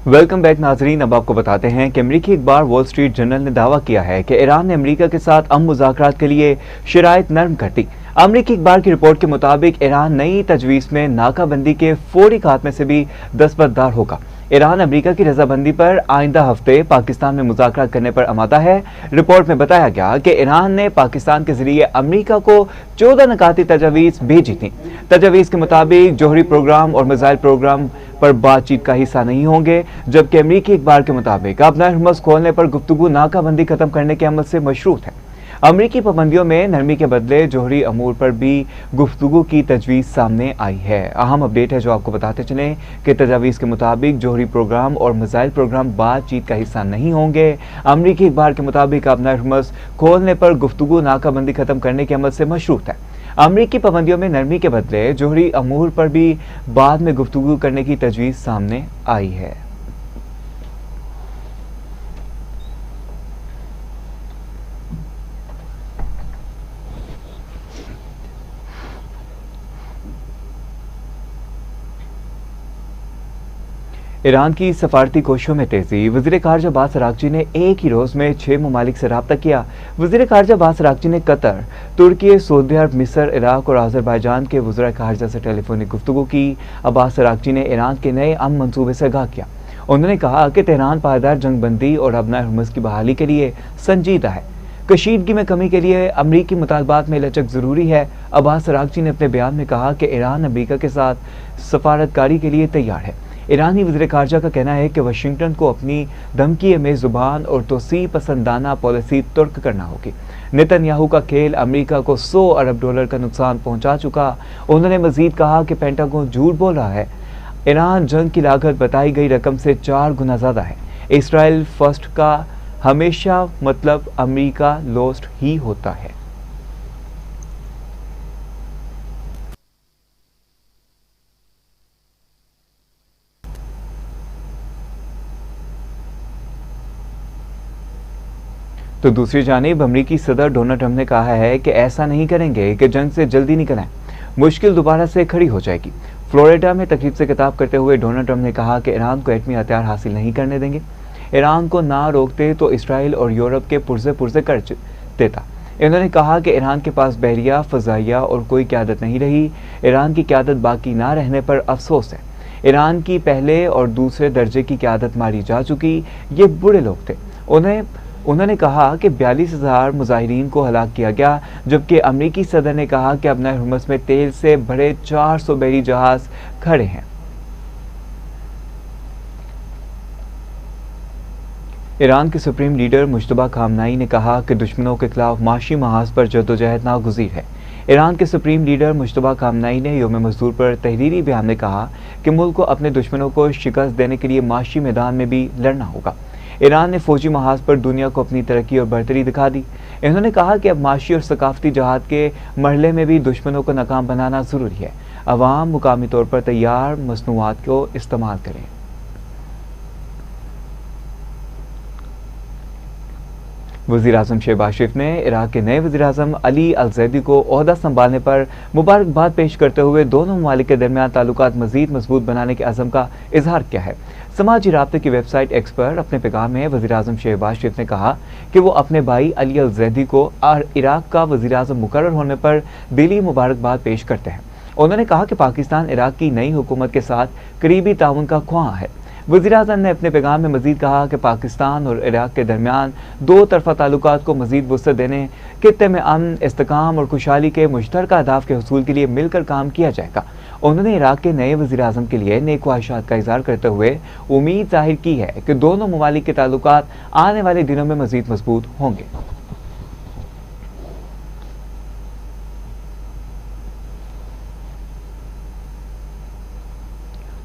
Welcome back नाजरीन। अब आपको बताते हैं कि अमेरिकी अखबार वॉल स्ट्रीट जर्नल ने दावा किया है कि ईरान ने अमेरिका के साथ अमन मुज़ाकरात के लिए शराइत नरम कर दी। अमेरिकी अखबार की रिपोर्ट के मुताबिक ईरान नई तजवीज़ में नाकाबंदी के फौरी खात्मे से भी दस्तबरदार होगा। ईरान अमेरिका की रजाबंदी पर आइंदा हफ्ते पाकिस्तान में मुज़ाकरात करने पर आमादा है। रिपोर्ट में बताया गया कि ईरान ने पाकिस्तान के जरिए अमेरिका को 14 नकाती तजावीज़ भेजी थी। तजावीज़ के मुताबिक जोहरी प्रोग्राम और मिसाइल प्रोग्राम पर बातचीत का हिस्सा नहीं होंगे, जबकि अमेरिकी अखबार के मुताबिक अपना हुर्मुज़ खोलने पर गुफ्तगू नाकाबंदी खत्म करने के अमल से मशरूत है। अमेरिकी पाबंदियों में नरमी के बदले जोहरी अमूर पर भी गुफ्तगू की तजवीज़ सामने आई है। अहम अपडेट है जो आपको बताते चलें कि तजावीज़ के मुताबिक जोहरी प्रोग्राम और मिसाइल प्रोग्राम बातचीत का हिस्सा नहीं होंगे। अमेरिकी अखबार के मुताबिक अपना हुर्मुज़ खोलने पर गुफ्तगू नाकाबंदी खत्म करने के अमल से मशरूत है। अमेरिकी पाबंदियों में नरमी के बदले जोहरी अमूर पर भी बाद में गुफ्तगू करने की तजवीज़ सामने आई है। ईरान की सफारती कोशिशों में तेजी। वज़ीर ख़ारजा अब्बास अराग़ची ने एक ही रोज़ में 6 ममालिक से रब्ता किया। वज़ीर ख़ारजा अब्बास अराग़ची ने कतर, तुर्की, सऊदी अरब, मिस्र, इराक और आज़रबाईजान के वज़ीर ख़ारजा से टेलीफोनिक गुफ्तगू की। अब्बास अराग़ची ने ईरान के नए अमन मंसूबे से आगाह किया। उन्होंने कहा कि तेहरान पायदार जंगबंदी और अपना हुर्मुज़ की बहाली के लिए संजीदा है। कशीदगी में कमी के लिए अमरीकी मुतालबात में लचक ज़रूरी है। अब्बास अराग़ची ने अपने बयान में कहा कि ईरान अमरीका के साथ सफारतकारी के लिए तैयार है। ईरानी वज़ीर ख़ारजा का कहना है कि वाशिंगटन को अपनी धमकी में ज़ुबान और तोसी पसंदाना पॉलिसी तुर्क करना होगी। नेतन्याहू का खेल अमेरिका को $100 अरब का नुकसान पहुंचा चुका। उन्होंने मजीद कहा कि पेंटागन झूठ बोल रहा है। ईरान जंग की लागत बताई गई रकम से 4 गुना ज़्यादा है। इसराइल फर्स्ट का हमेशा मतलब अमेरिका लोस्ट ही होता है। तो दूसरी जानिब अमरीकी सदर डोनाल्ड ट्रंप ने कहा है कि ऐसा नहीं करेंगे कि जंग से जल्दी निकल आए, मुश्किल दोबारा से खड़ी हो जाएगी। फ्लोरिडा में तकरीब से खिताब करते हुए डोनाल्ड ट्रंप ने कहा कि ईरान को एटमी हथियार हासिल नहीं करने देंगे। ईरान को ना रोकते तो इसराइल और यूरोप के पुरजे पुरजे कर देता। इन्होंने कहा कि ईरान के पास बहरिया, फ़ज़ाइया और कोई क़यादत नहीं रही। ईरान की क़यादत बाकी ना रहने पर अफसोस है। ईरान की पहले और दूसरे दर्जे की क़यादत मारी जा चुकी। ये बुरे लोग थे। उन्होंने कहा कि 42,000 मुजाहिरीन को हलाक किया गया, जबकि अमरीकी सदर ने कहा कि अपना हुर्मुज़ में तेल से भरे 400 बहरी जहाज खड़े हैं। ईरान के सुप्रीम लीडर मुश्तबा खामनाई ने कहा कि दुश्मनों के खिलाफ माशी महाज पर जद्दोजहद नागुज़ीर है। ईरान के सुप्रीम लीडर मुश्तबा खामनाई ने यौम मज़दूर पर तहरीरी बयान में कहा कि मुल्क को अपने दुश्मनों को शिकस्त देने के लिए माशी मैदान में भी लड़ना होगा। ईरान ने फौजी महाज पर दुनिया को अपनी तरक्की और बढ़तरी दिखा दी। इन्होंने कहा कि अब माशी और सकाफती जहाद के मरहले में भी दुश्मनों को नाकाम बनाना ज़रूरी है। अवाम मुकामी तौर पर तैयार मसनूआत को इस्तेमाल करें। वज़ीर-ए-आज़म शहबाज शरीफ ने इराक के नए वज़ीर-ए-आज़म अली अल-ज़ैदी को ओहदा संभालने पर मुबारकबाद पेश करते हुए दोनों ममालिक के दरमियान ताल्लुकात मज़ीद मजबूत बनाने के अज़म का इजहार किया है। समाजी राब्ते की वेबसाइट एक्स पर अपने पैगाम में वज़ीर-ए-आज़म शहबाज शरीफ ने कहा कि वो अपने भाई अली अल-ज़ैदी को इराक का वज़ीर-ए-आज़म मुकर्रर होने पर दिली मुबारकबाद पेश करते हैं। उन्होंने कहा कि पाकिस्तान इराक की नई हुकूमत के साथ करीबी ताउन का ख्वाह है। वज़ीर-ए-आज़म ने अपने पैगाम में मज़ीद कहा कि पाकिस्तान और इराक के दरमियान दो तरफ़ा ताल्लुकात को मज़ीद वुसअत देने, खित्ते में अमन, इस्तेकाम और खुशहाली के मुश्तरका अहदाफ के हसूल के लिए मिलकर काम किया जाएगा। उन्होंने इराक के नए वज़ीर-ए-आज़म के लिए नेक ख्वाहिशात का इज़हार करते हुए उम्मीद जाहिर की है कि दोनों ममालिक के ताल्लुकात आने वाले दिनों में मज़ीद मजबूत होंगे।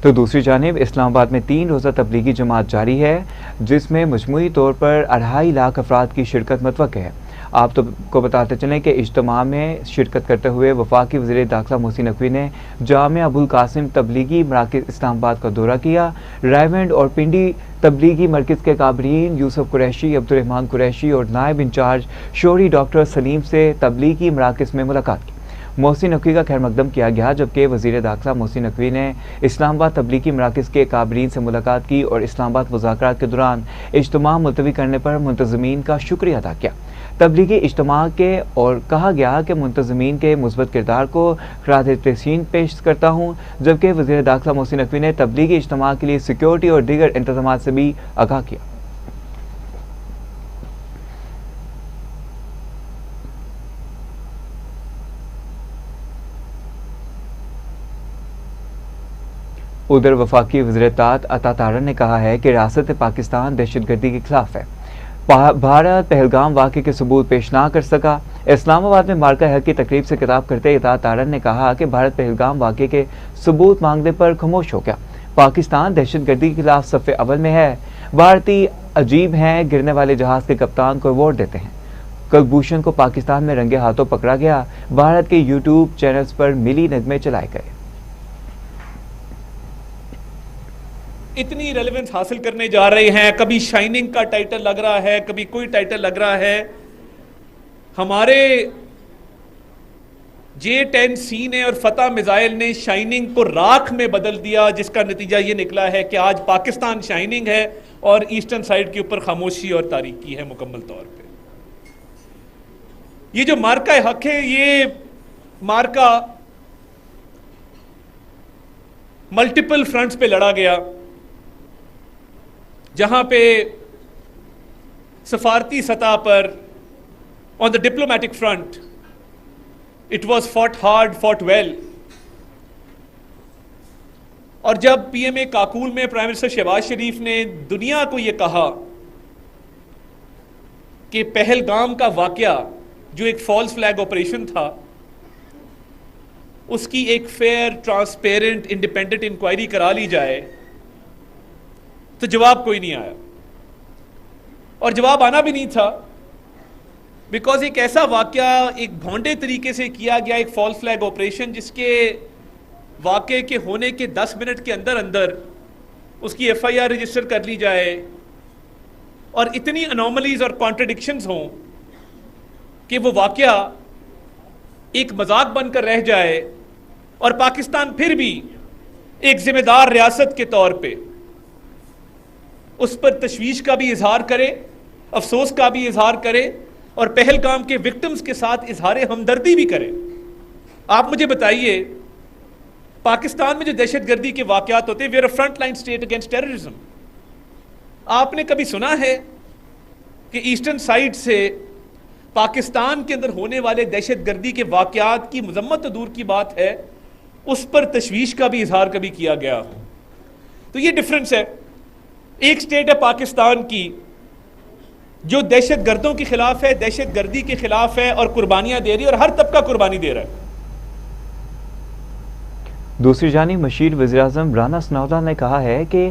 तो दूसरी जानिब इस्लामाबाद में 3 रोज़ा तबलीगी जमात जारी है, जिसमें मजमूई तौर पर 2.5 लाख अफराद की शिरकत मुतवक्के है। आप तो को बताते चलें कि इज्तिमा में शिरकत करते हुए वफाकी वज़ीर दाखिला मोहसिन नकवी ने जामिया अबुल कासिम तबलीगी मराकज़ इस्लामाबाद का दौरा किया। रायवंड और पिंडी तबलीगी मरकज़ के काबरीन यूसुफ कुरैशी, अब्दुर्रहमान कुरैशी और नायब इंचार्ज शोरी डॉक्टर सलीम से तबलीगी मराकज़ में मुलाकात की। मोहसिन नकवी का खैर मकदम किया गया, जबकि वज़ीर दाखिला मोहसिन नकवी ने इस्लामाबाद तबलीगी मराकज़ के काबरीन से मुलाकात की और इस्लामाबाद मुज़ाकरात के दौरान इज्तिमा मुलतवी करने पर मुंतज़मीन का शुक्रिया अदा किया। तबलीगी इज्तिमा के और कहा गया कि मुंतज़मीन के मुस्बत किरदार को खराज तहसीन पेश करता हूँ, जबकि वज़ीर दाखिला मोहसिन नकवी ने तबलीगी इज्तिमा के लिए सिक्योरिटी और दीगर इंतज़ामात से भी आगाह किया। उधर वफाकी वज़ीर-ए-इत्तेहाद अता तारन ने कहा है कि रियासत पाकिस्तान दहशतगर्दी के खिलाफ है। भारत पहलगाम वाक़े के सबूत पेश ना कर सका। इस्लामाबाद में मार्का हक की तकरीब से खिताब करते अता तारन ने कहा कि भारत पहलगाम वाक़े के सबूत मांगने पर खामोश हो गया। पाकिस्तान दहशतगर्दी के खिलाफ सफ़े अव्वल में है। भारतीय अजीब हैं, गिरने वाले जहाज़ के कप्तान को अवार्ड देते हैं। कुलभूषण को पाकिस्तान में रंगे हाथों पकड़ा गया। भारत के यूट्यूब चैनल्स पर मिली नगमे चलाए गए। इतनी रेलेवेंस हासिल करने जा रहे हैं, कभी शाइनिंग का टाइटल लग रहा है, कभी कोई टाइटल लग रहा है। हमारे J-10C ने और फतह मिसाइल ने शाइनिंग को राख में बदल दिया, जिसका नतीजा ये निकला है कि आज पाकिस्तान शाइनिंग है और ईस्टर्न साइड के ऊपर खामोशी और तारीकी है मुकम्मल तौर पे। ये जो मार्का हक है, ये मार्का मल्टीपल फ्रंट्स पे लड़ा गया, जहां पे सफारती सतह पर on the diplomatic front it was fought hard, fought well. और जब पीएमए काकूल में प्राइम मिनिस्टर शहबाज शरीफ ने दुनिया को यह कहा कि पहलगाम का वाकया जो एक फॉल्स फ्लैग ऑपरेशन था, उसकी एक फेयर, ट्रांसपेरेंट, इंडिपेंडेंट इंक्वायरी करा ली जाए, तो जवाब कोई नहीं आया। और जवाब आना भी नहीं था, बिकॉज एक ऐसा वाकया एक भोंडे तरीके से किया गया, एक फॉल्स फ्लैग ऑपरेशन, जिसके वाकये के होने के 10 मिनट के अंदर अंदर उसकी FIR रजिस्टर कर ली जाए और इतनी अनोमलीज और कॉन्ट्रडिक्शंस हों कि वो वाकया एक मजाक बनकर रह जाए और पाकिस्तान फिर भी एक जिम्मेदार रियासत के तौर पे उस पर तशवीश का भी इजहार करे, अफसोस का भी इजहार करे और पहलगाम के विक्टिम्स के साथ इजहार हमदर्दी भी करे। आप मुझे बताइए, पाकिस्तान में जो दहशतगर्दी के वाकयात होते हैं, we are a front line state against terrorism. आपने कभी सुना है कि ईस्टर्न साइड से पाकिस्तान के अंदर होने वाले दहशतगर्दी के वाकयात की मजम्मत तो दूर की बात है, उस पर तशवीश का भी इजहार कभी किया गया हो? तो ये डिफरेंस है। एक स्टेट है पाकिस्तान की जो दहशतगर्दों के खिलाफ है, दहशतगर्दी के खिलाफ है और कुर्बानियां दे रही है और हर तबका कुर्बानी दे रहा है। दूसरी जानिब मशीर वज़ीर-ए-आज़म राना सनाउल्लाह ने कहा है कि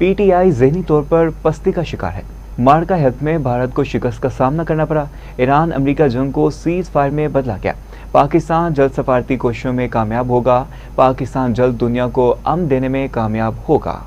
PTI ज़हनी तौर पर पस्ती का शिकार है। मार्का हक में भारत को शिकस्त का सामना करना पड़ा। ईरान अमेरिका जंग को सीज फायर में बदला गया। पाकिस्तान जल्द सफारती कोशिशों में कामयाब होगा। पाकिस्तान जल्द दुनिया को अमन देने में कामयाब होगा।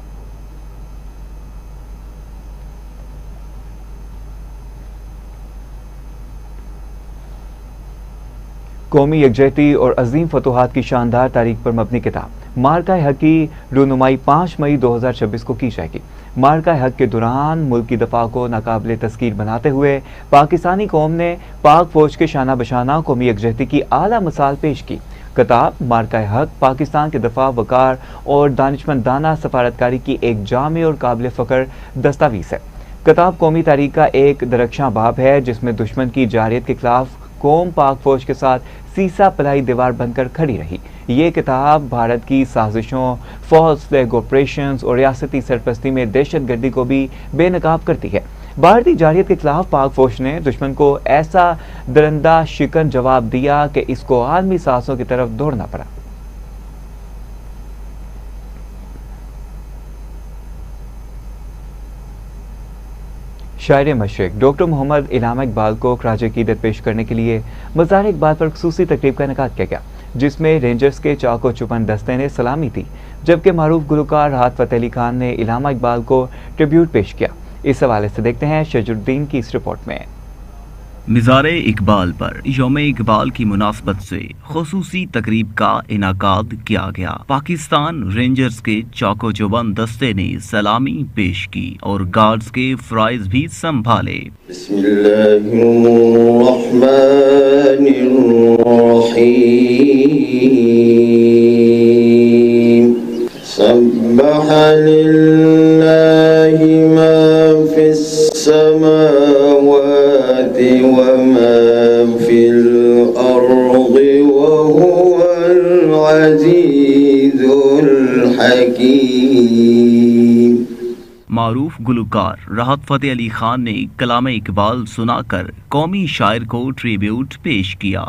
कौमी यकजहती और अजीम फतूहात की शानदार तारीख पर मबनी किताब मार्का हक की रूनुमाई 5 मई 2026 को की जाएगी। मार्का हक के दौरान मुल्क की दफा को नाकाबिले तस्कीर बनाते हुए पाकिस्तानी कौम ने पाक फौज के शाना बशाना कौमी यकजहती की आला मिसाल पेश की। किताब मार्का हक पाकिस्तान के दफा, वकार और दानिशमंदाना सफारतकारी की एक जामे और काबिल फ़ख्र दस्तावीज़ है। किताब कौमी तारीख का एक दरख्शां बाब है, जिसमें दुश्मन की जारियत के खिलाफ कौम पाक फौज के साथ सीसा पलाई दीवार बनकर खड़ी रही। ये किताब भारत की साजिशों, फॉल्स फ्लैग ऑपरेशंस और रियासती सरपरस्ती में दहशतगर्दी को भी बेनकाब करती है। भारतीय जारियत के खिलाफ पाक फौज ने दुश्मन को ऐसा दरंदा शिकन जवाब दिया कि इसको आलमी साहसों की तरफ दौड़ना पड़ा। शायर मशरिक डॉक्टर मोहम्मद इनाम इकबाल को खराज अकीदत पेश करने के लिए मज़ार इकबाल पर खुसूसी तकरीब का इनेकाद किया गया, जिसमें रेंजर्स के चाको चुपन दस्ते ने सलामी दी, जबकि मारूफ गुलकार राहत फ़तेह अली खान ने इनाम इकबाल को ट्रिब्यूट पेश किया। इस हवाले से देखते हैं शजुद्दीन की इस रिपोर्ट में। मिज़ार इकबाल पर यौम इकबाल की मुनासबत से खुसूसी तकरीब का इनाकाद किया गया। पाकिस्तान रेंजर्स के चाको चौबंद दस्ते ने सलामी पेश की और गार्ड्स के फ्राइज भी संभाले। सब्बह लिल्लाहि मा फिस समावाति व मा फिल अर्दि व हुवल अज़ीज़ुल हकीम। मारूफ गुलकार राहत फतेह अली खान ने कलाम इकबाल सुनाकर कौमी शायर को ट्रिब्यूट पेश किया।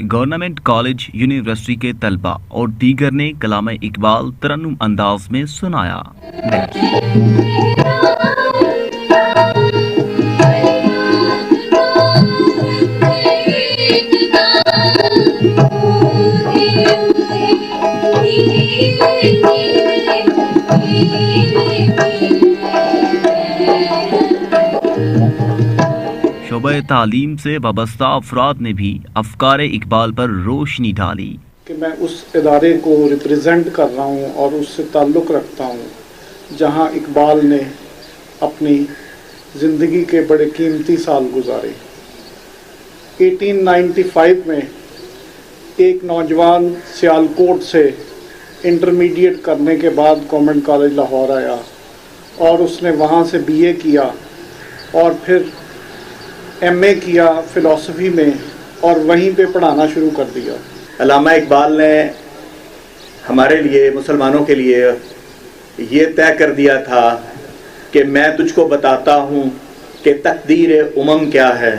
गवर्नमेंट कॉलेज यूनिवर्सिटी के तलबा और दीगर ने कलाम इकबाल तरन्नुम अंदाज में सुनाया। शोबे तालीम से वाबस्ता अफराद ने भी अफकार इकबाल पर रोशनी डाली कि मैं उस इदारे को रिप्रेजेंट कर रहा हूँ और उससे ताल्लुक़ रखता हूँ जहाँ इकबाल ने अपनी ज़िंदगी के बड़े कीमती साल गुजारे। 1895 में एक नौजवान सियालकोट से इंटरमीडिएट करने के बाद गवर्नमेंट कॉलेज लाहौर आया और उसने वहाँ से बीए किया और फिर एमए किया फ़िलासफ़ी में और वहीं पे पढ़ाना शुरू कर दिया। अल्लामा इकबाल ने हमारे लिए, मुसलमानों के लिए ये तय कर दिया था कि मैं तुझको बताता हूँ कि तकदीर उमम क्या है।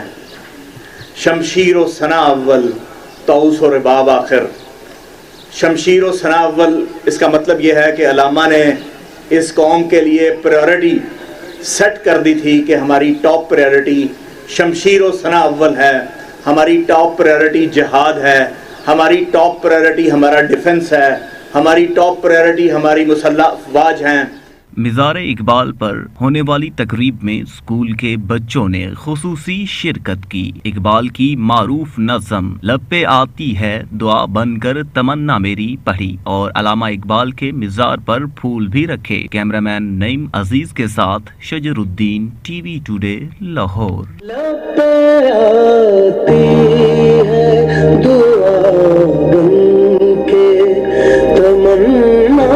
शमशीर व सना अव्वल तौस व रबाब आखिर। शमशीर व सना अव्वल, इसका मतलब यह है कि अल्लामा ने इस कौम के लिए प्रायोरिटी सेट कर दी थी कि हमारी टॉप प्रायोरिटी शमशीर व सना अव्वल है, हमारी टॉप प्रायोरिटी जिहाद है, हमारी टॉप प्रायोरिटी हमारा डिफेंस है, हमारी टॉप प्रायोरिटी हमारी मुसल्लह अफवाज हैं। मिज़ार इकबाल पर होने वाली तकरीब में स्कूल के बच्चों ने खुसूसी शिरकत की। इकबाल की मारूफ नज़म लब पे आती है दुआ बनकर तमन्ना मेरी पढ़ी और अलामा इकबाल के मिज़ार पर फूल भी रखे। कैमरामैन नईम अजीज के साथ शजरुद्दीन, टीवी टुडे, लाहौर। लब पे आती है दुआ बनके तमन्ना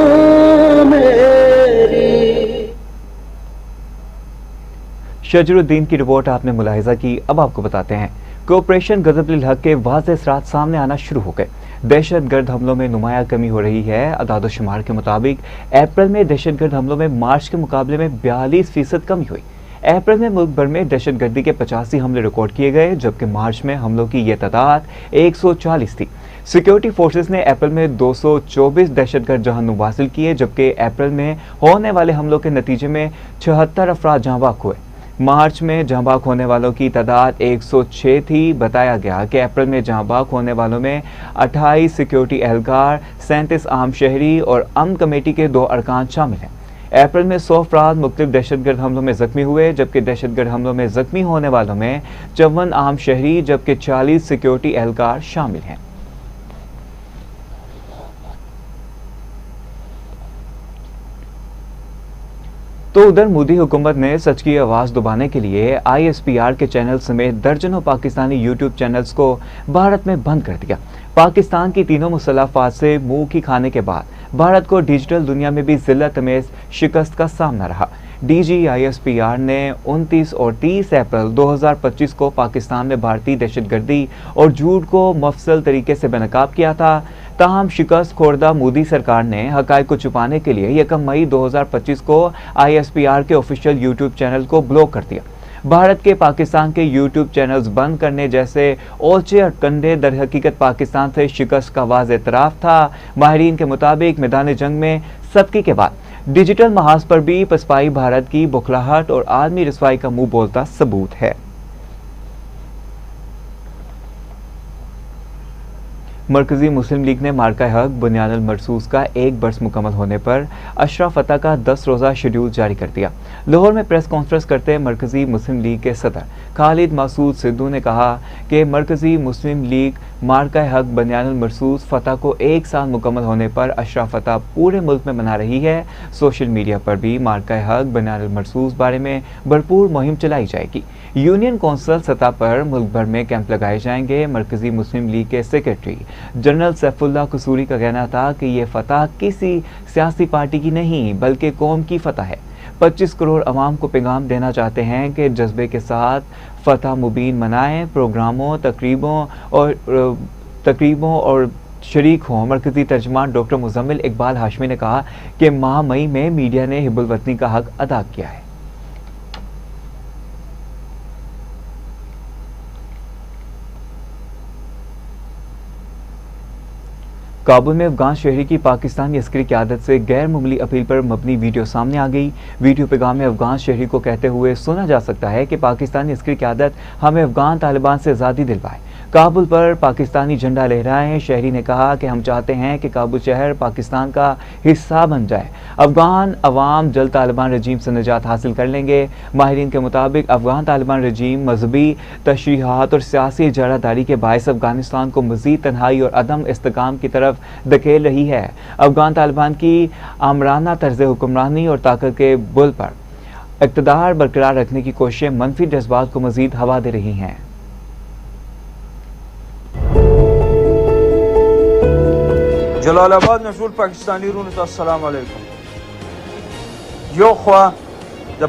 शजरुद्दीन की रिपोर्ट आपने मुलाहिजा की। अब आपको बताते हैं कि ऑपरेशन गज़ब-उल हक के वाज़ेह असरात सामने आना शुरू हो गए। दहशतगर्द हमलों में नुमाया कमी हो रही है। अदाद-ओ-शुमार के मुताबिक अप्रैल में दहशतगर्द हमलों में मार्च के मुकाबले में 42% कमी हुई। अप्रैल में मुल्क भर में दहशतगर्दी के 85 हमले रिकॉर्ड किए गए, जबकि मार्च में हमलों की यह तादाद 140 थी। सिक्योरिटी फोर्सेस ने अप्रैल में 224 दहशतगर्द जहां हासिल किए, जबकि अप्रैल में होने वाले हमलों के नतीजे में 76 अफराद जहां बाक हुए। मार्च में जहां बाक होने वालों की तादाद 106 थी। बताया गया कि अप्रैल में जहां बाक होने वालों में 28 सिक्योरिटी एहलकार, 37 आम शहरी और अमन कमेटी के 2 अरकान शामिल हैं। अप्रैल में 100 अफराद मुख्तलिफ दहशतगर्द हमलों में जख्मी हुए, जबकि दहशतगर्द हमलों में जख्मी होने वालों में 54 आम शहरी जबकि 40 सिक्योरिटी एहलकार शामिल हैं। तो उधर मोदी हुकूमत ने सच की आवाज़ दबाने के लिए ISPR के चैनल समेत दर्जनों पाकिस्तानी यूट्यूब चैनल्स को भारत में बंद कर दिया। पाकिस्तान की तीनों मुसल्लह अफ़वाज से मुंह की खाने के बाद भारत को डिजिटल दुनिया में भी ज़िल्लत अमेज़ शिकस्त का सामना रहा। DG ISPR ने 29 और 30 अप्रैल 2025 को पाकिस्तान में भारतीय दहशतगर्दी और झूठ को मफसल तरीके से बेनकाब किया था। ताहम शिकस्त खोरदा मोदी सरकार ने हक़ाइक़ को छुपाने के लिए 1 मई 2025 को ISPR के ऑफिशियल यूट्यूब चैनल को ब्लॉक कर दिया। भारत के पाकिस्तान के यूट्यूब चैनल्स बंद करने जैसे ओछे और कंधे दर हकीकत पाकिस्तान से शिकस्त का वाज़ एतराफ़ था। माहिरीन के मुताबिक मैदान जंग में सबकी के बाद डिजिटल महाज पर भी पसपाई भारत की बुखलाहट और आलमी रसवाई का मुंह बोलता सबूत है। मरकजी मुस्लिम लीग ने मार्का हक बुनियादुल मरसूस का 1 बरस मुकम्मल होने पर अशरा फतह का 10 रोज़ा शेड्यूल जारी कर दिया। लाहौर में प्रेस कॉन्फ्रेंस करते मरकजी मुस्लिम लीग के सदर खालिद मासूद सिद्धू ने कहा कि मरकजी मुस्लिम लीग मार्का हक बुनियादुल मरसूस फतह को 1 साल मुकम्मल होने पर अशरा फतह पूरे मुल्क में मना रही है। सोशल मीडिया पर भी मार्का हक बुनियादुल मरसूस बारे में भरपूर मुहिम चलाई जाएगी। यूनियन कौंसिल सतह पर मुल्क भर में कैंप लगाए जाएंगे। मरकजी मुस्लिम लीग के सेक्रेटरी जनरल सैफुल्लाह कसूरी का कहना था कि ये फतह किसी सियासी पार्टी की नहीं बल्कि कौम की फतह है। 25 करोड़ अवाम को पैगाम देना चाहते हैं कि जज्बे के साथ फतह मुबीन मनाएं, प्रोग्रामों तकरीबों और शरीक हों। मरकजी तर्जमान डॉक्टर मुजम्मिल इकबाल हाशमी ने कहा कि माह मई में मीडिया ने हिब्बुल वतनी का हक अदा किया है। काबुल में अफगान शहरी की पाकिस्तानी अस्करी क़यादत से गैर मामूली अपील पर मबनी वीडियो सामने आ गई। वीडियो पैगाम में अफगान शहरी को कहते हुए सुना जा सकता है कि पाकिस्तानी अस्करी क़यादत हमें अफगान तालिबान से आज़ादी दिलवाए, काबुल पर पाकिस्तानी झंडा लहराएं। शहरी ने कहा कि हम चाहते हैं कि काबुल शहर पाकिस्तान का हिस्सा बन जाए। अफगान अवाम जल्द तालिबान रजीम से निजात हासिल कर लेंगे। माहिरीन के मुताबिक अफगान तालिबान रजीम मजहबी तशरीहात और सियासी इजारादारी के बायस अफगानिस्तान को मजीद तन्हाई और अदम इस्तेकाम की तरफ धकेल रही है। अफगान तालिबान की आमराना तर्ज हुक्मरानी और ताकत के बुल पर इक़्तिदार बरकरार रखने की कोशिशें मनफी जज्बात को मजीद हवा दे रही हैं। जलालाबाद नजूल पाकिस्तानी रून अस्सलाम वालेकुम। यो ख्वा द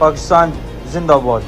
पाकिस्तान जिंदाबाद।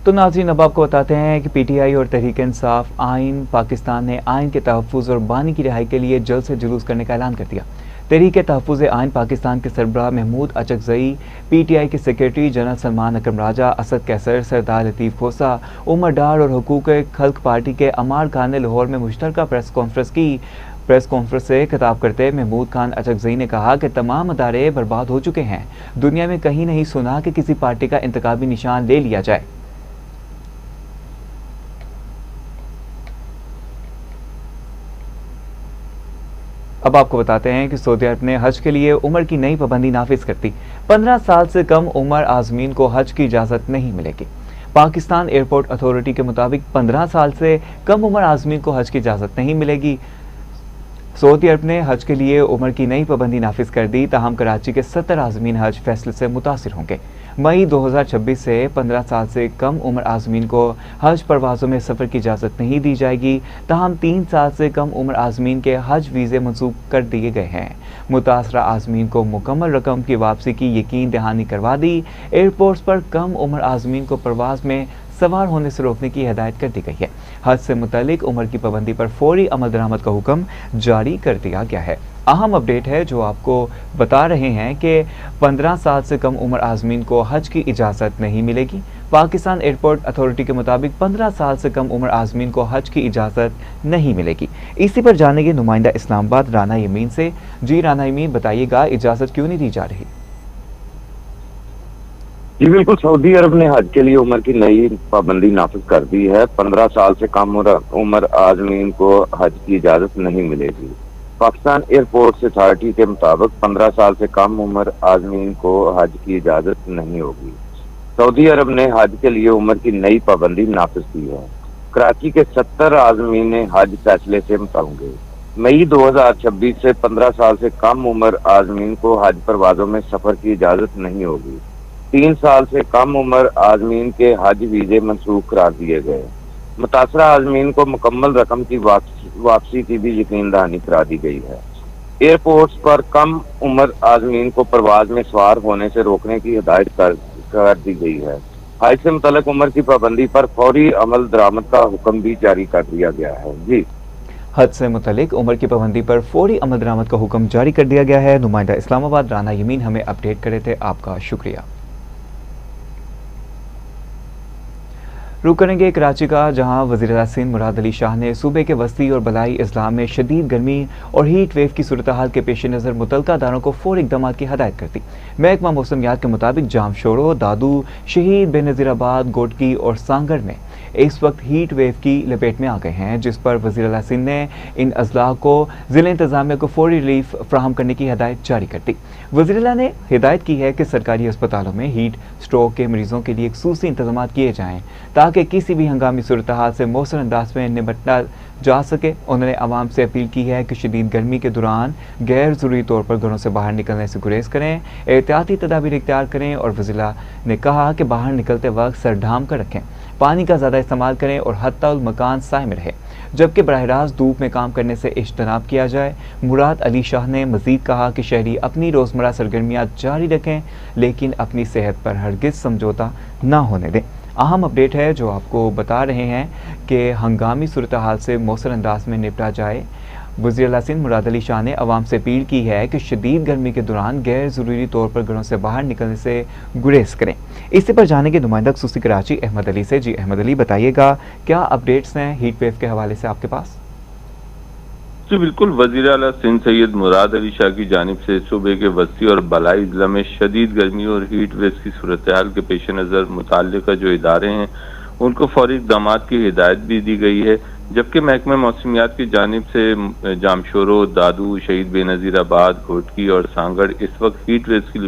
तो नाज़रीन, अब आपको बताते हैं कि पीटीआई और तहरीक इंसाफ आइन पाकिस्तान ने आइन के तहफ़्फ़ुज़ और बानी की रिहाई के लिए जल्द से जुलूस करने का ऐलान कर दिया। तहरीक तहफ़्फ़ुज़ आइन पाकिस्तान के सरबराह महमूद अचकज़ई, पीटीआई के सेक्रेटरी जनरल सलमान अकरम राजा, असद कैसर, सरदार लतीफ़ खोसा, उमर डार और हुकूक खल्क पार्टी के अमार खान ने लाहौर में मुश्तरका प्रेस कॉन्फ्रेंस की। प्रेस कॉन्फ्रेंस से खिताब करते महमूद खान अचकज़ई ने कहा कि तमाम अदारे बर्बाद हो चुके हैं। दुनिया में कहीं नहीं सुना कि किसी पार्टी का इंतखाबी निशान ले लिया जाए। अब आपको बताते हैं कि सऊदी अरब ने हज के लिए उम्र की नई पाबंदी नाफिज कर दी। 15 साल से कम उम्र आज़मीन को हज की इजाज़त नहीं मिलेगी। पाकिस्तान एयरपोर्ट अथॉरिटी के मुताबिक 15 साल से कम उम्र आज़मीन को हज की इजाज़त नहीं मिलेगी। सऊदी अरब ने हज के लिए उम्र की नई पाबंदी नाफिज कर दी, ताहम कराची के 70 आज़मीन हज फैसले से मुतासिर होंगे। मई 2026 से 15 साल से कम उम्र आज़मीन को हज परवाज़ों में सफ़र की इजाज़त नहीं दी जाएगी, ताहम 3 साल से कम उम्र आज़मीन के हज वीज़े मंसूख कर दिए गए हैं। मुतासरा आज़मीन को मुकम्मल रकम की वापसी की यकीन दहानी करवा दी। एयरपोर्ट्स पर कम उम्र आज़मीन को परवाज़ में सवार होने से रोकने की हिदायत कर दी गई है। हज से मुतालिक उम्र की पाबंदी पर फौरी अमल दरामद का हुक्म जारी कर दिया गया है। अहम अपडेट है जो आपको बता रहे हैं कि 15 साल से कम उम्र आज़मीन को हज की इजाज़त नहीं मिलेगी। पाकिस्तान एयरपोर्ट अथॉरिटी के मुताबिक 15 साल से कम उम्र आज़मीन को हज की इजाज़त नहीं मिलेगी। इसी पर जानेंगे नुमाइंदा इस्लामाबाद राना यमीन से। जी राना यमीन, बताइएगा इजाज़त क्यों नहीं दी जा रही? जी बिल्कुल, सऊदी अरब ने हज के लिए उम्र की नई पाबंदी नाफिज कर दी है। 15 साल से कम उम्र आज़मीन को हज की इजाज़त नहीं मिलेगी। पाकिस्तान एयरपोर्ट अथॉरिटी के मुताबिक 15 साल से कम उम्र आज़मीन को हज की इजाज़त नहीं होगी। सऊदी अरब ने हज के लिए उम्र की नई पाबंदी नाफिज की है। कराची के 70 आज़मीन हज फैसले से होंगे। मई 2026 से 15 साल से कम उम्र आज़मीन को हज परवाज़ों में सफ़र की इजाज़त नहीं होगी। 3 साल से कम उम्र आज़मीन के हज वीज़े मनसूख करार दिए गए। मुतासरा आज़मीन को मुकम्मल रकम की वापसी की भी यकीन दहानी करा दी गई है। एयरपोर्ट्स पर कम उम्र आज़मीन को परवाज़ में सवार होने से रोकने की हिदायत कर दी गई है। हज से मुतल्लिक उम्र की पाबंदी पर फौरी अमल दरामद का हुक्म भी जारी कर दिया गया है। जी, हज से मुतल्लिक उम्र की पाबंदी पर फौरी अमल दरामद का हुक्म जारी कर दिया गया है। नुमाइंदा इस्लामाबाद राना यमीन हमें अपडेट करे थे, आपका शुक्रिया। रुक करेंगे कराची का, जहां वज़ीर-ए-आला सिंध मुराद अली शाह ने सूबे के वस्ती और बलाई अजला में शदीद गर्मी और हीट वेव की सूरत हाल के पेश नज़र मुतल्लिका अदारों को फौरी इक़दाम की हदायत कर दी। महकमा मौसमियात के मुताबिक जामशोरो, दादू, शहीद, बेनज़ीराबाद, गोटकी और सांगड़ में इस वक्त हीट वेव की लपेट में आ गए हैं, जिस पर वज़ीर-ए-आला सिंध ने इन अजला को ज़िला इंतज़ामिया को फौरी रिलीफ फ्राहम करने की हदायत जारी कर दी। वज़ीर-ए-आला ने हिदायत की है कि सरकारी अस्पतालों में हीट स्ट्रोक के मरीजों के लिए खसूसी इंतजाम किए जाएँ ताकि किसी भी हंगामी सूरत हाल से मौसर अंदाज में निपटा जा सके। उन्होंने आवाम से अपील की है कि शदीद गर्मी के दौरान गैर ज़रूरी तौर पर घरों से बाहर निकलने से गुरेज करें, एहतियाती तदाबीर इख्तियार करें और वज़ीर ने कहा कि बाहर निकलते वक्त सर ढांप कर रखें, पानी का ज़्यादा इस्तेमाल करें और हत्तल मकान साए में रहे, जबकि बराह रास्त धूप में काम करने से इज्तनाब किया जाए। मुराद अली शाह ने मज़ीद कहा कि शहरी अपनी रोज़मर्रा सरगर्मियाँ जारी रखें, लेकिन अपनी सेहत पर हरगिज़ समझौता ना होने दें। अहम अपडेट है जो आपको बता रहे हैं कि हंगामी सूरत हाल से मौसर अंदाज में निपटा जाए। वज़ीर-ए-आला सिंध मुराद अली शाह ने अवाम से अपील की है कि शदीद गर्मी के दौरान गैर ज़रूरी तौर पर घरों से बाहर निकलने से गुरेज करें। इसी पर जानेंगे नुमाइंदा खसूसी कराची अहमद अली से। जी अहमद अली, बताइएगा क्या अपडेट्स हैं हीट वेव के हवाले से आपके पास? जी बिल्कुल, वज़ीर आला सिंध सैयद मुराद अली शाह की जानिब से सूबे के वस्ती और बलाई जिला में शदीद गर्मी और हीट वेव की सूरत हाल के पेश नज़र मुताल्लिका जो इदारे हैं उनको फौरी इक़दाम की हिदायत भी दी गई है। जबकि महकमा मौसमियात की जानिब से जामशोरो, दादू, शहीद, बेनज़ीराबाद, घोटकी और सांगड़ इस वक्त हीट वेव की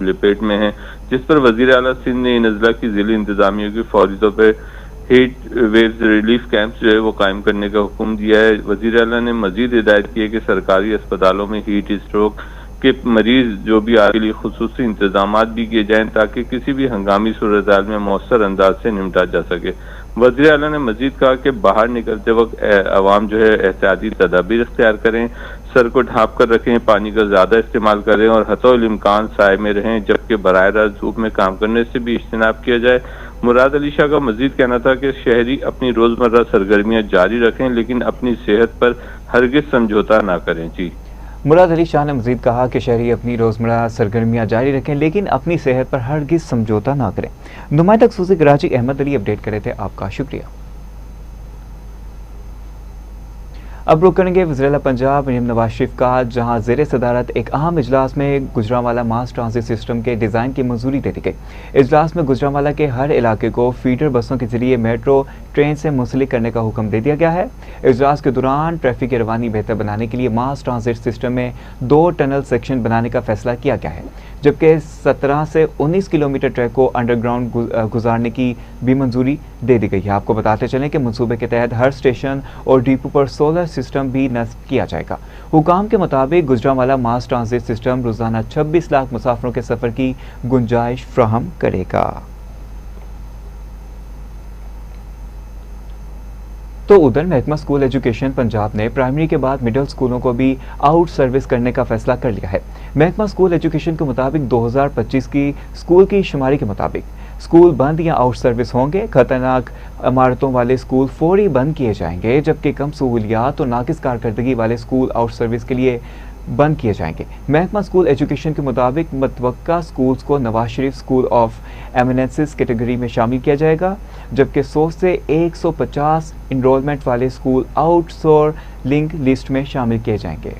लपेट में हैं, जिस पर वज़ीर आला सिंध ने इन अजला की ज़िला इंतज़ामिया की फौरी तौर पर हीट वेव रिलीफ कैंप्स जो है वो कायम करने का हुक्म दिया है। वज़ीर आला ने मजीद हिदायत की है कि सरकारी अस्पतालों में हीट स्ट्रोक के मरीज जो भी आने के लिए खुसूसी इंतजाम भी किए जाएं ताकि किसी भी हंगामी सूरत हाल में मौसर अंदाज से निपटा जा सके। वज़ीर आला ने मजीद कहा कि बाहर निकलते वक्त आवाम जो है एहतियाती तदाबीर इख्तियार करें, सर को ढाँप कर रखें, पानी का ज़्यादा इस्तेमाल करें और हतौल इम्कान साए में रहें, जबकि बराह रास्त धूप में काम करने से भी इज्तनाब किया जाए। मुराद अली शाह का मजीद कहना था कि शहरी अपनी रोज़मर्रा सरगर्मियाँ जारी रखें, लेकिन अपनी सेहत पर हरगिज़ समझौता ना करें। जी, मुराद अली शाह ने मज़ीद कहा कि शहरी अपनी रोज़मर्रा सरगर्मियाँ जारी रखें, लेकिन अपनी सेहत पर हरगिज़ समझौता ना करें। नुमाइंदा खसूसी कराची अहमद अली अपडेट करे थे, आपका शुक्रिया। अब रुक करेंगे वज़ीर-ए-आला पंजाब मरीम नवाज शरीफ का, जहां ज़ेरे सदारत एक अहम इजलास में गुजरांवाला मास ट्रांजिट सिस्टम के डिज़ाइन की मंजूरी दे दी गई। इजलास में गुजरांवाला के हर इलाके को फीडर बसों के जरिए मेट्रो ट्रेन से मुंसलिक करने का हुक्म दे दिया गया है। इजलास के दौरान ट्रैफिक की रवानी बेहतर बनाने के लिए मास ट्रांजिट सिस्टम में 2 टनल सेक्शन बनाने का फैसला किया गया है, जबकि 17 से 19 किलोमीटर ट्रैक को अंडरग्राउंड गुजारने की भी मंजूरी दे दी गई है। आपको बताते चलें कि मनसूबे के तहत हर स्टेशन और डिपो पर सोलर सिस्टम भी नस्ब किया जाएगा। हुकाम के मुताबिक गुजरांवाला मास ट्रांजिट सिस्टम रोजाना 26 लाख मुसाफिरों के सफर की गुंजाइश फ्राहम करेगा। तो उधर महकमा स्कूल एजुकेशन पंजाब ने प्राइमरी के बाद मिडिल स्कूलों को भी आउट सर्विस करने का फैसला कर लिया है। महकमा स्कूल एजुकेशन के मुताबिक 2025 की स्कूल की शुमारी के मुताबिक स्कूल बंद या आउट सर्विस होंगे। खतरनाक इमारतों वाले स्कूल फौरी बंद किए जाएंगे, जबकि कम सहूलियात और नाकिस कारकर्दगी वाले स्कूल आउट सर्विस के लिए बंद किए जाएंगे। महकमा स्कूल एजुकेशन के मुताबिक मतवक्का स्कूल्स को Nawaz Sharif school of एमिनेंसेस category में शामिल किया जाएगा, जबकि 100 से 150 इनरोलमेंट वाले स्कूल आउटसोर लिंक लिस्ट में शामिल किए जाएंगे।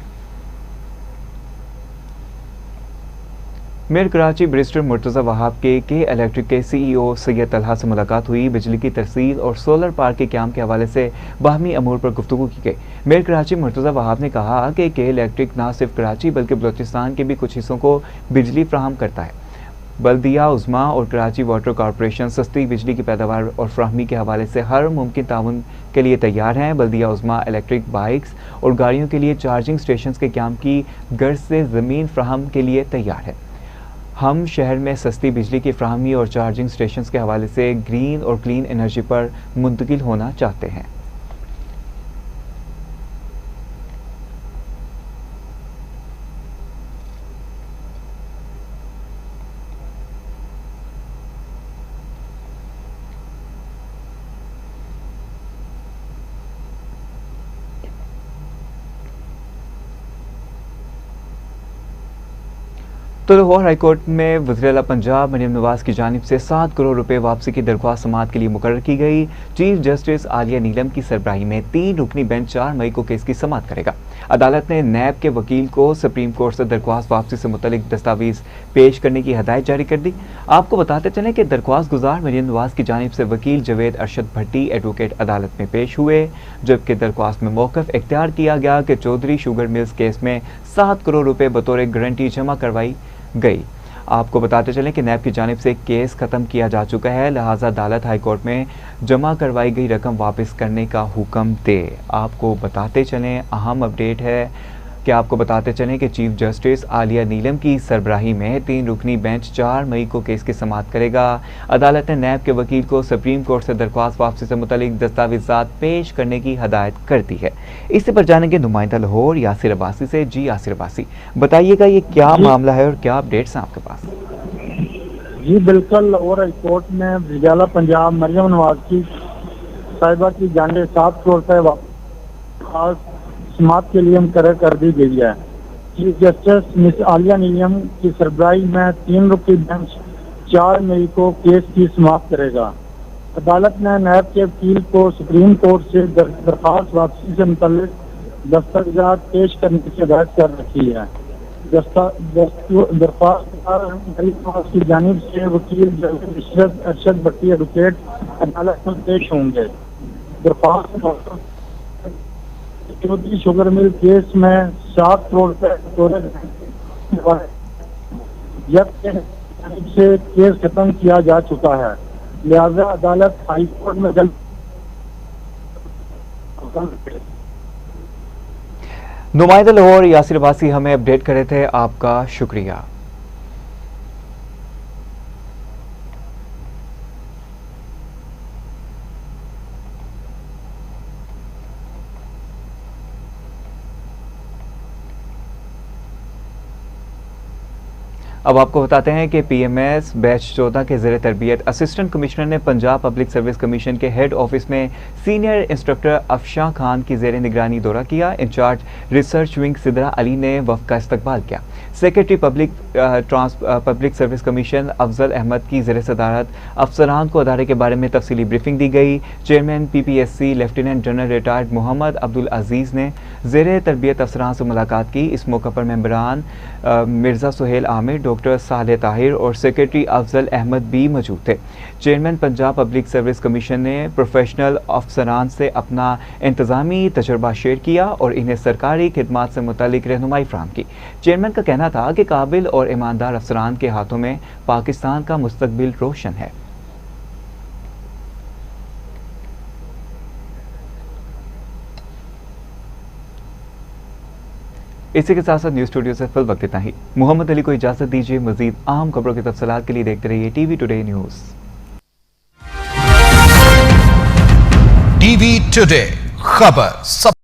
मेयर कराची बैरिस्टर मुर्तज़ा वहाब के इलेक्ट्रिक के CEO सैयद तलहा से मुलाकात हुई। बिजली की तरसील और सोलर पार्क के क्याम के हवाले से बाहमी अमूर पर गुफ्तगू की गई। मेयर कराची मुर्तज़ा वहाब ने कहा कि इलेक्ट्रिक न सिर्फ कराची बल्कि बलोचिस्तान के भी कुछ हिस्सों को बिजली फ्राहम करता है। बल्दिया उज़्मा और कराची वाटर कॉरपोरेशन सस्ती बिजली की पैदावार और फ्राहमी के हवाले से हर मुमकिन ताउन के लिए तैयार हैं। बल्दिया उज़्मा इलेक्ट्रिक बाइक्स और गाड़ियों के लिए चार्जिंग स्टेशन के क्याम की गर्ज से ज़मीन फ्राहम के लिए तैयार है। हम शहर में सस्ती बिजली की फ्राहमी और चार्जिंग स्टेशन के हवाले से ग्रीन और क्लीन एनर्जी पर मुंतकिल होना चाहते हैं। तो लाहौर हाईकोर्ट में वज़ीर-ए-आला पंजाब मरियम नवाज की जानिब से 7 करोड़ रुपए वापसी की दरख्वास्त समाअत के लिए मुकर्रर की गई। चीफ जस्टिस आलिया नीलम की सरबराही में 3 रुकनी बेंच 4 मई को केस की समाअत करेगा। अदालत ने नैब के वकील को सुप्रीम कोर्ट से दरख्वास्त वापसी से मुतल्लिक दस्तावेज पेश करने की हदायत जारी कर दी। आपको बताते चलें कि दरख्वास्त गुजार मरियम नवाज की जानिब से वकील जवेद अरशद भट्टी एडवोकेट अदालत में पेश हुए, जबकि दरख्वास्त में मौक़िफ़ इख्तियार किया गया कि चौधरी शुगर मिल्स केस में 7 करोड़ रुपए बतौर गारंटी जमा करवाई गई। आपको बताते चलें कि नैब की जानिब से केस खत्म किया जा चुका है, लिहाजा अदालत हाईकोर्ट में जमा करवाई गई रकम वापस करने का हुक्म दे। आपको बताते चलें अहम अपडेट है कि आपको बताते चलें कि चीफ जस्टिस आलिया नीलम की सरबराही में 3 रुकनी बेंच 4 मई को केस की समाअत करेगा। अदालत ने नैब के वकील को सुप्रीम कोर्ट से दरख्वास्त वापसी से मुतल्लिक दस्तावेजात पेश करने की हदायत कर दी है। इससे पर जानेंगे नुमाइंदा लाहौर यासिर अब्बासी से। जी यासिर अब्बासी, बताइएगा ये क्या मामला है और क्या अपडेट्स हैं आपके पास? जी बिल्कुल, लाहौर हाई कोर्ट में वज़ीर-ए-आला पंजाब मरियम नवाज की साहिबा की जानिब 7 करोड़ रुपए वापस समाअत के लिए मुकर्रर कर दी गई है। चीफ जस्टिस मिस आलिया नीलम की सरबराही में 3 रुकनी बेंच 4 मई को केस की समाअत करेगा। अदालत ने नैब के वकील को सुप्रीम कोर्ट से दरख्वास्त वापसी से मुतल्लिक दस्तावेजात पेश करने की हिदायत कर रखी है। दरख्वास्त की जानिब से वकील अरशद भट्टी एडवोकेट अदालत में पेश होंगे। दरख्वास्त चौधरी शुगर मिल केस में 7 करोड़ रुपए जबकि से केस खत्म किया जा चुका है, लिहाजा अदालत हाई कोर्ट में जल्द। नुमाइंदा लाहौर यासिर अब्बासी हमें अपडेट कर रहे थे, आपका शुक्रिया। अब आपको बताते हैं कि पीएमएस बैच 14 के ज़ेरे तरबियत असिस्टेंट कमिश्नर ने पंजाब पब्लिक सर्विस कमीशन के हेड ऑफिस में सीनियर इंस्ट्रक्टर अफशां खान की ज़ेरे निगरानी दौरा किया। Incharge research wing Sidra Ali ने वफ़द का इस्तकबाल किया। Secretary public service commission Afzal Ahmed की ज़ेरे सदारत अफसरान को अदारे के बारे में तफसीली ब्रीफिंग दी गई। Chairman PPSC lieutenant general retired Mohammad Abdul Aziz ने ज़ेरे तरबियत अफसरान से मुलाकात की। इस मौके पर मेंबरान मिर्ज़ा सुहेल आमिर, डॉक्टर साले ताहिर और सेक्रेटरी अफजल अहमद भी मौजूद थे। Chairman Punjab public service commission ने प्रोफेशनल अफसरान से अपना इंतज़ामी तजुर्बा शेयर किया और इन्हें सरकारी खिदमात से मुतालिक रहनुमाई फराहम की। चेयरमैन का कहना था कि काबिल और ईमानदार अफसरान के हाथों में पाकिस्तान का मुस्तकबिल रोशन है। इसी के साथ साथ न्यूज़ स्टूडियो से फिल वक्त इतना ही। मोहम्मद अली को इजाज़त दीजिए। मज़ीद अहम खबरों की तफसीलात के लिए देखते रहिए TV today news. TV today खबर सब